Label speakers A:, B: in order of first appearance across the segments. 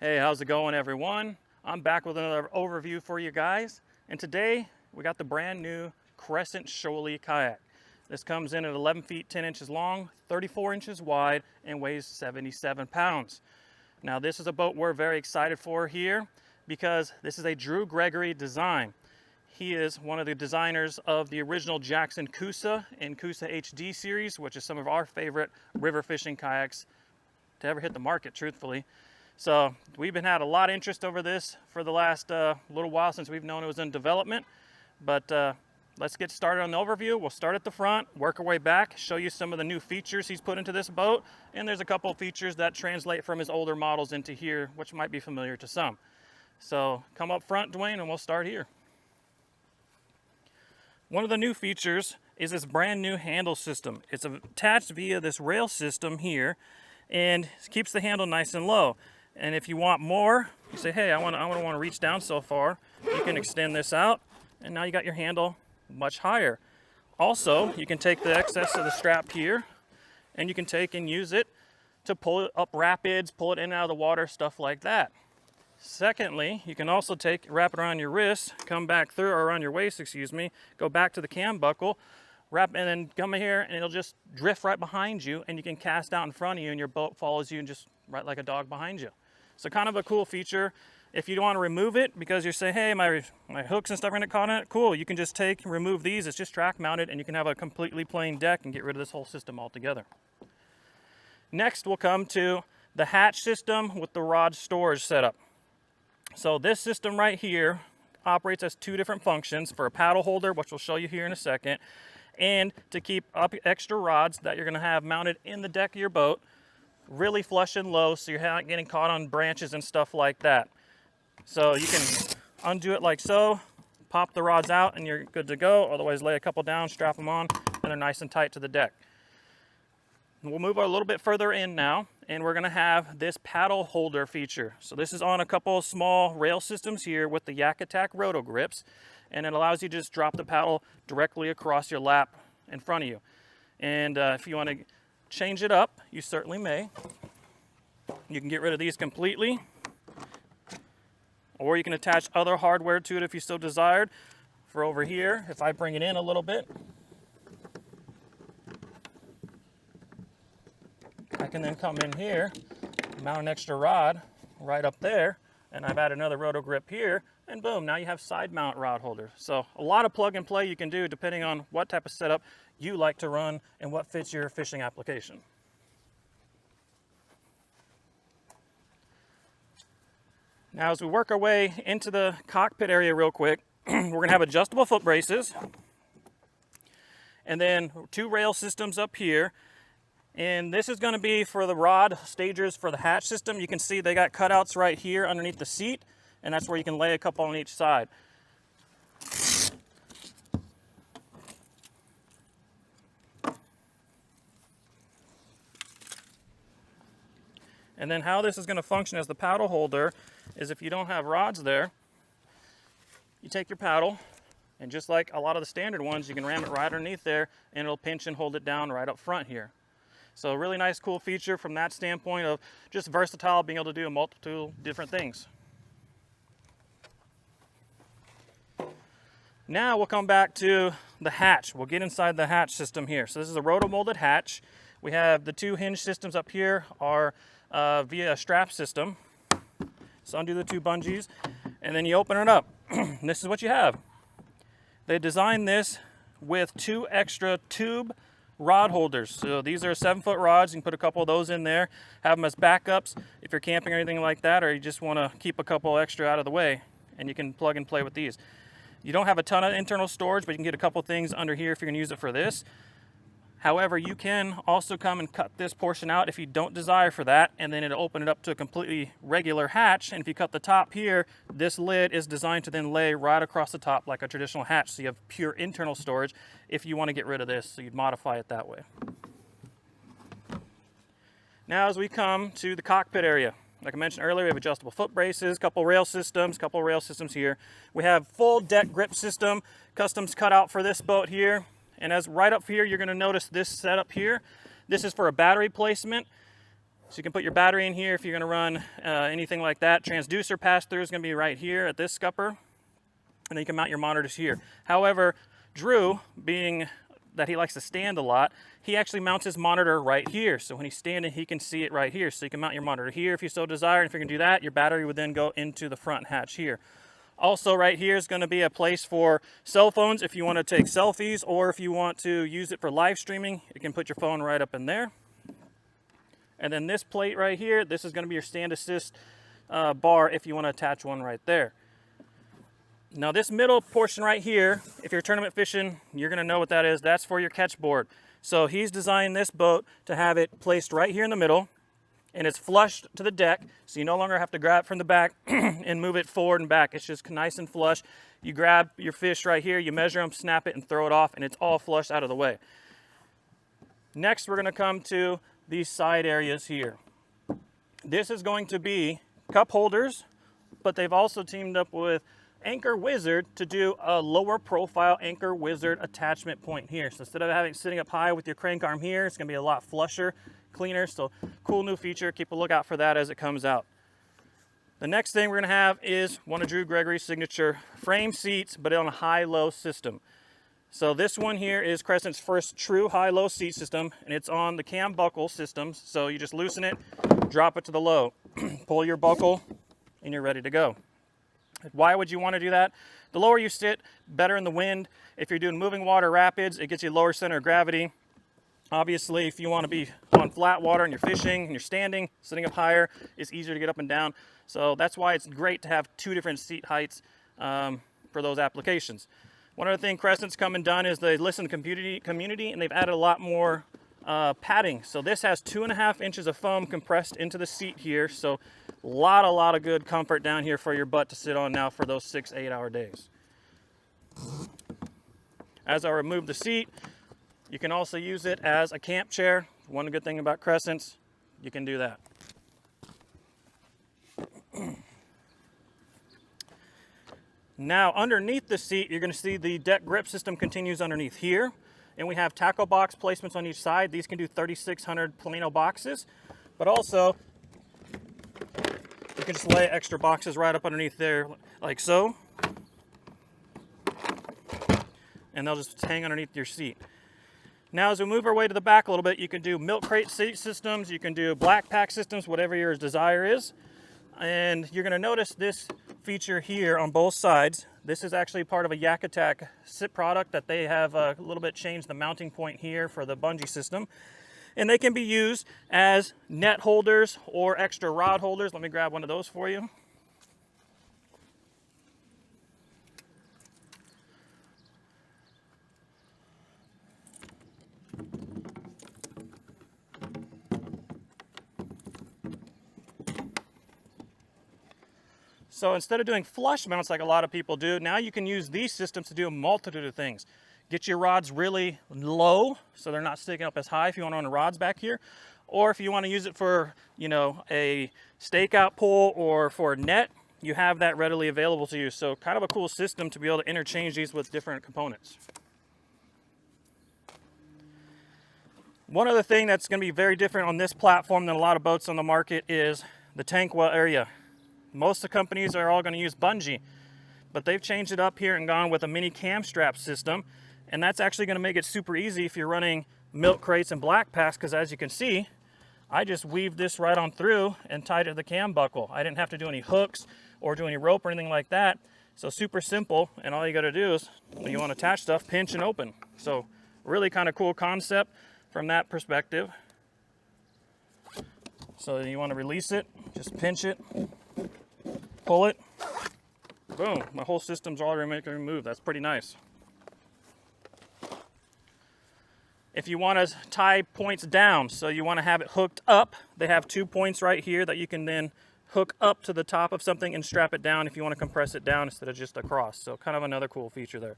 A: Hey, how's it going, everyone? I'm back with another overview for you guys, and today we got the brand new Crescent Shoalie kayak. This comes in at 11 feet 10 inches long, 34 inches wide, and weighs 77 pounds. Now this is a boat we're very excited for here because this is a Drew Gregory design. He is one of the designers of the original Jackson Coosa and Coosa HD series, which is some of our favorite river fishing kayaks to ever hit the market, truthfully. So we've had a lot of interest over this for the last little while since we've known it was in development. But let's get started on the overview. We'll start at the front, work our way back, show you some of the new features he's put into this boat. And there's a couple of features that translate from his older models into here, which might be familiar to some. So come up front, Dwayne, and we'll start here. One of the new features is this brand new handle system. It's attached via this rail system here and keeps the handle nice and low. And if you want more, you say, hey, I want to reach down so far, you can extend this out, and now you got your handle much higher. Also, you can take the excess of the strap here, and you can take and use it to pull it up rapids, pull it in and out of the water, stuff like that. Secondly, you can also wrap it around your wrist, come back through, or around your waist, excuse me, go back to the cam buckle, wrap, and then come in here, and it'll just drift right behind you, and you can cast out in front of you, and your boat follows you and just right like a dog behind you. So kind of a cool feature. If you don't want to remove it because you say, hey, my hooks and stuff are going to get caught in it, cool. You can just remove these. It's just track mounted, and you can have a completely plain deck and get rid of this whole system altogether. Next, we'll come to the hatch system with the rod storage setup. So this system right here operates as two different functions: for a paddle holder, which we'll show you here in a second, and to keep up extra rods that you're going to have mounted in the deck of your boat, really flush and low so you're not getting caught on branches and stuff like that. So you can undo it like so, pop the rods out, and you're good to go. Otherwise, lay a couple down, strap them on, and they're nice and tight to the deck. We'll move a little bit further in now, and we're going to have this paddle holder feature. So this is on a couple of small rail systems here with the Yak Attack roto grips, and it allows you to just drop the paddle directly across your lap in front of you. And if you want to change it up, you certainly may. You can get rid of these completely, or you can attach other hardware to it if you so desired. For over here, if I bring it in a little bit, I can then come in here, mount an extra rod right up there, and I've added another roto grip here, and boom, now you have side mount rod holder. So a lot of plug and play you can do depending on what type of setup you like to run and what fits your fishing application. Now as we work our way into the cockpit area real quick, we're going to have adjustable foot braces, and then two rail systems up here. And this is going to be for the rod stagers for the hatch system. You can see they got cutouts right here underneath the seat, and that's where you can lay a couple on each side. And then how this is going to function as the paddle holder is if you don't have rods there, you take your paddle, and just like a lot of the standard ones, you can ram it right underneath there, and it'll pinch and hold it down right up front here. So a really nice, cool feature from that standpoint of just versatile, being able to do a multitude of different things. Now we'll come back to the hatch. We'll get inside the hatch system here. So this is a roto-molded hatch. We have the two hinge systems up here are via a strap system. So undo the two bungees, and then you open it up. And this is what you have. They designed this with two extra tube rod holders. So these are 7-foot rods. You can put a couple of those in there, have them as backups if you're camping or anything like that, or you just want to keep a couple extra out of the way, and you can plug and play with these. You don't have a ton of internal storage, but you can get a couple things under here if you're going to use it for this. However, you can also come and cut this portion out if you don't desire for that, and then it'll open it up to a completely regular hatch. And if you cut the top here, this lid is designed to then lay right across the top like a traditional hatch, so you have pure internal storage if you want to get rid of this, so you'd modify it that way. Now as we come to the cockpit area, like I mentioned earlier, we have adjustable foot braces, couple rail systems here. We have full deck grip system, customs cut out for this boat here. And as right up here, you're going to notice this setup here. This is for a battery placement. So you can put your battery in here if you're going to run anything like that. Transducer pass-through is going to be right here at this scupper. And then you can mount your monitors here. However, Drew, being that he likes to stand a lot, he actually mounts his monitor right here. So when he's standing, he can see it right here. So you can mount your monitor here if you so desire. And if you can do that, your battery would then go into the front hatch here. Also right here is going to be a place for cell phones if you want to take selfies, or if you want to use it for live streaming, you can put your phone right up in there. And then this plate right here, this is going to be your stand assist bar if you want to attach one right there. Now this middle portion right here, if you're tournament fishing, you're going to know what that is. That's for your catch board. So he's designed this boat to have it placed right here in the middle, and it's flush to the deck, so you no longer have to grab it from the back and move it forward and back. It's just nice and flush. You grab your fish right here, you measure them, snap it, and throw it off, and it's all flush out of the way. Next, we're going to come to these side areas here. This is going to be cup holders, but they've also teamed up with Anchor Wizard to do a lower profile Anchor Wizard attachment point here. So instead of sitting up high with your crank arm here, it's going to be a lot flusher, cleaner. So cool new feature. Keep a lookout for that as it comes out. The next thing we're going to have is one of Drew Gregory's signature frame seats, but on a high-low system. So this one here is Crescent's first true high-low seat system, and it's on the cam buckle systems. So you just loosen it, drop it to the low, pull your buckle, and you're ready to go. Why would you want to do that? The lower you sit, better in the wind. If you're doing moving water rapids, it gets you lower center of gravity. Obviously, if you want to be on flat water and you're fishing and you're standing, sitting up higher, it's easier to get up and down. So that's why it's great to have two different seat heights for those applications. One other thing Crescent's come and done is they listen to the community, and they've added a lot more padding. So this has 2.5 inches of foam compressed into the seat here. So a lot of good comfort down here for your butt to sit on now for those 6-8 hour days. As I remove the seat, you can also use it as a camp chair. One good thing about Crescents, you can do that. Now underneath the seat, you're going to see the deck grip system continues underneath here. And we have tackle box placements on each side. These can do 3,600 Plano boxes. But also, you can just lay extra boxes right up underneath there like so. And they'll just hang underneath your seat. Now as we move our way to the back a little bit, you can do milk crate seat systems, you can do black pack systems, whatever your desire is. And you're going to notice this feature here on both sides. This is actually part of a Yak Attack SIP product that they have a little bit changed the mounting point here for the bungee system. And they can be used as net holders or extra rod holders. Let me grab one of those for you. So instead of doing flush mounts like a lot of people do, now you can use these systems to do a multitude of things. Get your rods really low so they're not sticking up as high if you want to run the rods back here. Or if you want to use it for, you know, a stakeout pull or for a net, you have that readily available to you. So kind of a cool system to be able to interchange these with different components. One other thing that's going to be very different on this platform than a lot of boats on the market is the tank well area. Most of the companies are all going to use bungee, but they've changed it up here and gone with a mini cam strap system. And that's actually going to make it super easy if you're running milk crates and black packs, because as you can see, I just weaved this right on through and tied it to the cam buckle. I didn't have to do any hooks or do any rope or anything like that. So super simple, and all you got to do is, when you want to attach stuff, pinch and open. So really kind of cool concept from that perspective. So you want to release it, just pinch it, pull it, boom, my whole system's already making a move. That's pretty nice. If you want to tie points down, so you want to have it hooked up, they have 2 points right here that you can then hook up to the top of something and strap it down if you want to compress it down instead of just across. So kind of another cool feature there.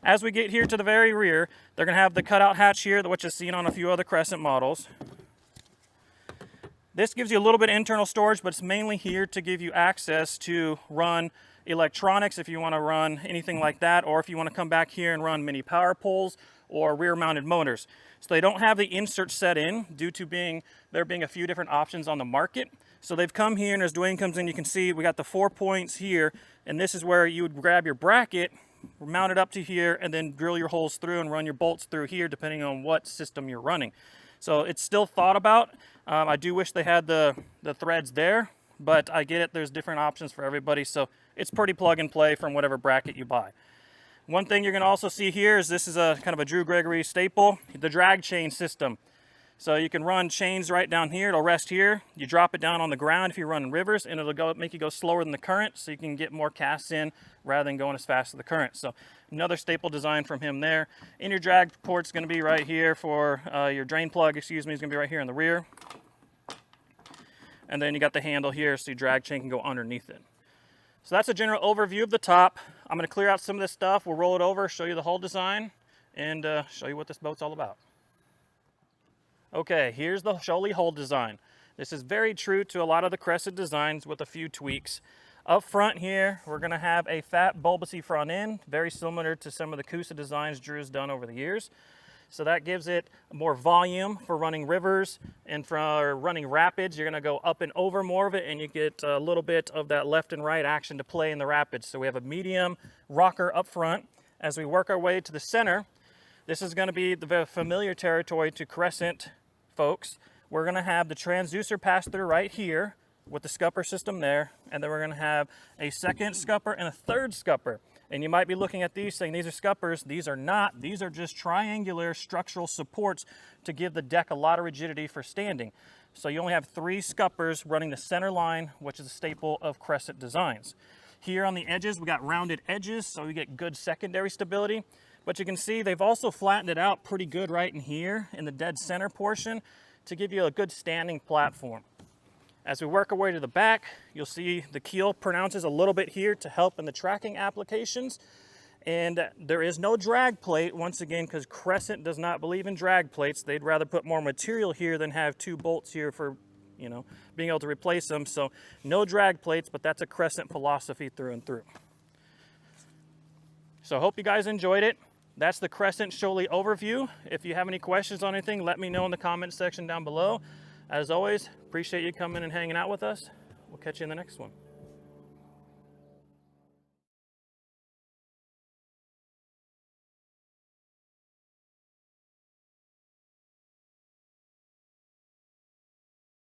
A: As we get here to the very rear, they're going to have the cutout hatch here, which is seen on a few other Crescent models. This gives you a little bit of internal storage, but it's mainly here to give you access to run electronics if you want to run anything like that, or if you want to come back here and run mini power poles or rear mounted motors. So they don't have the insert set in due to there being a few different options on the market. So they've come here, and as Dwayne comes in, you can see we got the 4 points here, and this is where you would grab your bracket, mount it up to here, and then drill your holes through and run your bolts through here depending on what system you're running. So it's still thought about. I do wish they had the threads there, but I get it, there's different options for everybody, so it's pretty plug and play from whatever bracket you buy. One thing you're going to also see here is this is a kind of a Drew Gregory staple, the drag chain system. So you can run chains right down here, it'll rest here. You drop it down on the ground if you run rivers, and it'll make you go slower than the current, so you can get more casts in rather than going as fast as the current. So another staple design from him there. And your drag port's going to be right here for your drain plug, excuse me, is going to be right here in the rear. And then you got the handle here so your drag chain can go underneath it. So that's a general overview of the top. I'm going to clear out some of this stuff, we'll roll it over, show you the hull design, and show you what this boat's all about. Okay, here's the Shoalie hull design. This is very true to a lot of the Crescent designs with a few tweaks. Up front here, we're going to have a fat bulbousy front end, very similar to some of the Coosa designs Drew's done over the years. So that gives it more volume for running rivers, and for running rapids, you're going to go up and over more of it, and you get a little bit of that left and right action to play in the rapids. So we have a medium rocker up front. As we work our way to the center, this is going to be the familiar territory to Crescent folks. We're going to have the transducer pass through right here with the scupper system there, and then we're going to have a second scupper and a third scupper. And you might be looking at these saying these are scuppers. These are not. These are just triangular structural supports to give the deck a lot of rigidity for standing. So you only have 3 scuppers running the center line, which is a staple of Crescent designs. Here on the edges, we got rounded edges, so we get good secondary stability. But you can see they've also flattened it out pretty good right in here in the dead center portion to give you a good standing platform. As we work our way to the back, you'll see the keel pronounces a little bit here to help in the tracking applications. And there is no drag plate, once again, because Crescent does not believe in drag plates. They'd rather put more material here than have 2 bolts here for, you know, being able to replace them. So no drag plates, but that's a Crescent philosophy through and through. So I hope you guys enjoyed it. That's the Crescent Shoalie overview. If you have any questions on anything, let me know in the comment section down below. As always, appreciate you coming and hanging out with us. We'll catch you in the next one.